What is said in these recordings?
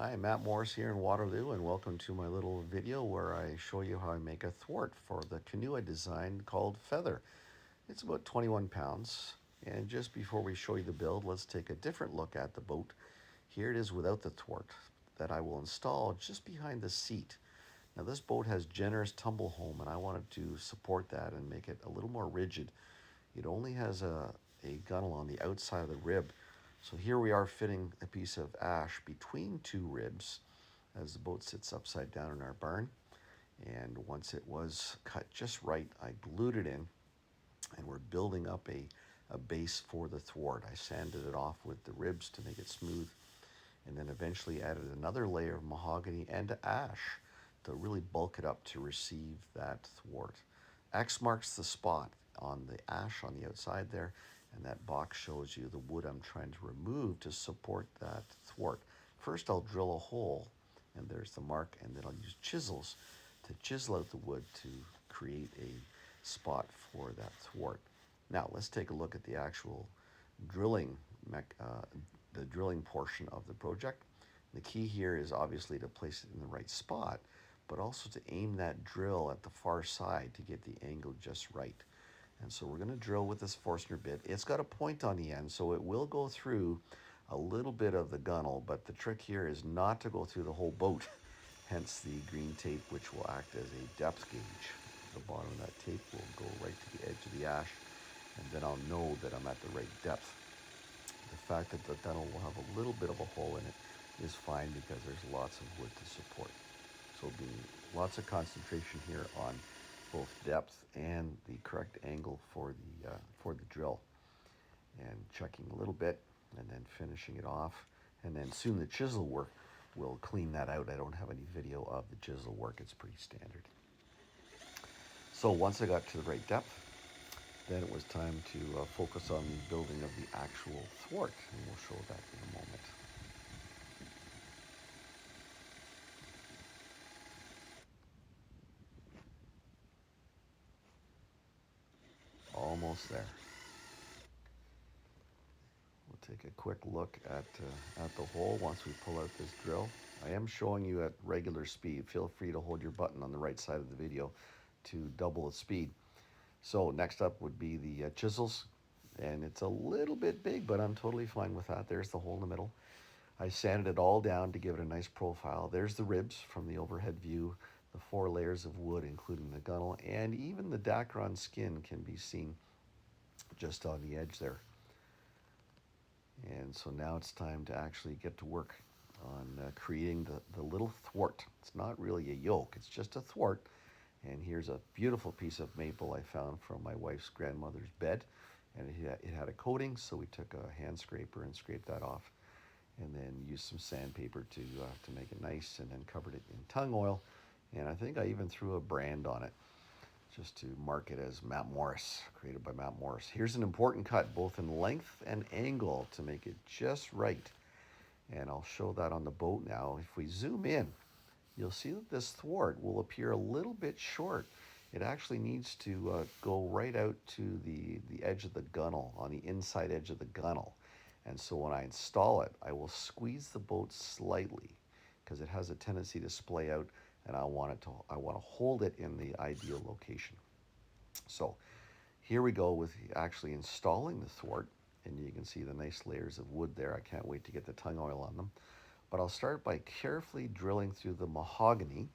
Hi, Matt Morris here in Waterloo, and welcome to my little video where I show you how I make a thwart for the canoe I designed called Feather. It's about 21 pounds, and just before we show you the build, let's take a different look at the boat. Here it is without the thwart that I will install just behind the seat. Now this boat has generous tumble home, and I wanted to support that and make it a little more rigid. It only has a gunnel on the outside of the rib. So here we are fitting a piece of ash between two ribs as the boat sits upside down in our barn. And once it was cut just right, I glued it in, and we're building up a base for the thwart. I sanded it off with the ribs to make it smooth, and then eventually added another layer of mahogany and ash to really bulk it up to receive that thwart. X marks the spot on the ash on the outside there, and that box shows you the wood I'm trying to remove to support that thwart. First I'll drill a hole, and there's the mark, and then I'll use chisels to chisel out the wood to create a spot for that thwart. Now let's take a look at the actual drilling the drilling portion of the project. The key here is obviously to place it in the right spot, but also to aim that drill at the far side to get the angle just right. And so we're going to drill with this Forstner bit. It's got a point on the end, so it will go through a little bit of the gunnel, but the trick here is not to go through the whole boat, hence the green tape, which will act as a depth gauge. The bottom of that tape will go right to the edge of the ash, and then I'll know that I'm at the right depth. The fact that the gunnel will have a little bit of a hole in it is fine because there's lots of wood to support. So being lots of concentration here on both depth and the correct angle for the drill, and checking a little bit and then finishing it off, and then soon the chisel work will clean that out. I don't have any video of the chisel work, it's pretty standard. So once I got to the right depth, then it was time to focus on the building of the actual thwart, and we'll show that in a moment. Almost there. We'll take a quick look at the hole once we pull out this drill. I am showing you at regular speed. Feel free to hold your button on the right side of the video to double the speed. So next up would be the chisels, and it's a little bit big, but I'm totally fine with that. There's the hole in the middle. I sanded it all down to give it a nice profile. There's the ribs from the overhead view, the 4 layers of wood, including the gunnel, and even the Dacron skin can be seen just on the edge there. And so now it's time to actually get to work on creating the little thwart. It's not really a yoke, it's just a thwart. And here's a beautiful piece of maple I found from my wife's grandmother's bed. And it had a coating, so we took a hand scraper and scraped that off. And then used some sandpaper to make it nice, and then covered it in tung oil. And I think I even threw a brand on it, just to mark it as Matt Morris, created by Matt Morris. Here's an important cut, both in length and angle, to make it just right. And I'll show that on the boat now. If we zoom in, you'll see that this thwart will appear a little bit short. It actually needs to go right out to the edge of the gunnel, on the inside edge of the gunnel. And so when I install it, I will squeeze the boat slightly because it has a tendency to splay out, and I want to hold it in the ideal location. So here we go with actually installing the thwart, and you can see the nice layers of wood there. I can't wait to get the tung oil on them. But I'll start by carefully drilling through the mahogany,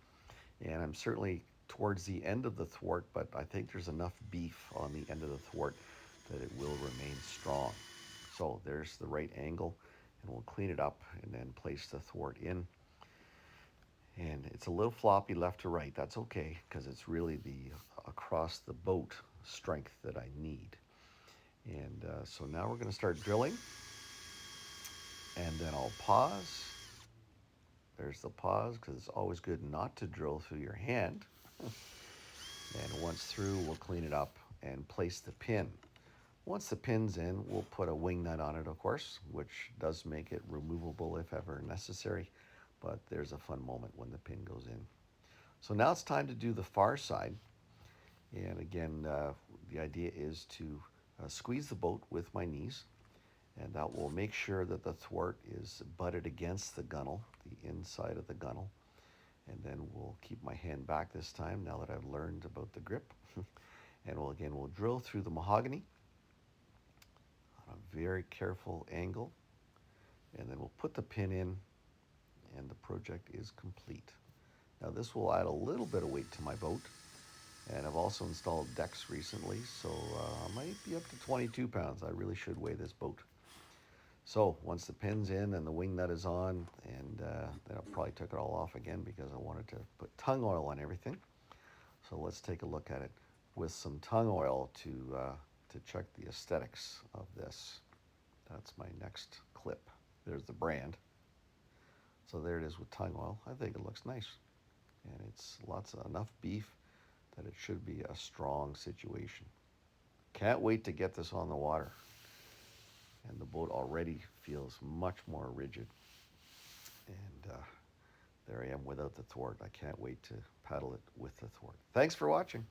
and I'm certainly towards the end of the thwart, but I think there's enough beef on the end of the thwart that it will remain strong. So there's the right angle, and we'll clean it up and then place the thwart in. And it's a little floppy left to right. That's okay, because it's really the across the boat strength that I need. And so now we're going to start drilling, and then I'll pause. There's the pause, because it's always good not to drill through your hand. And once through, we'll clean it up and place the pin. Once the pin's in, we'll put a wing nut on it, of course, which does make it removable if ever necessary. But there's a fun moment when the pin goes in. So now it's time to do the far side. And again, the idea is to squeeze the boat with my knees, and that will make sure that the thwart is butted against the gunnel, the inside of the gunnel. And then we'll keep my hand back this time now that I've learned about the grip. And we'll drill through the mahogany on a very careful angle. And then we'll put the pin in, and the project is complete. Now this will add a little bit of weight to my boat. And I've also installed decks recently, so I might be up to 22 pounds. I really should weigh this boat. So once the pin's in and the wing nut is on, and then I probably took it all off again because I wanted to put tung oil on everything. So let's take a look at it with some tung oil to check the aesthetics of this. That's my next clip. There's the brand. So there it is with tung oil. I think it looks nice. And it's enough beef that it should be a strong situation. Can't wait to get this on the water. And the boat already feels much more rigid. And there I am without the thwart. I can't wait to paddle it with the thwart. Thanks for watching.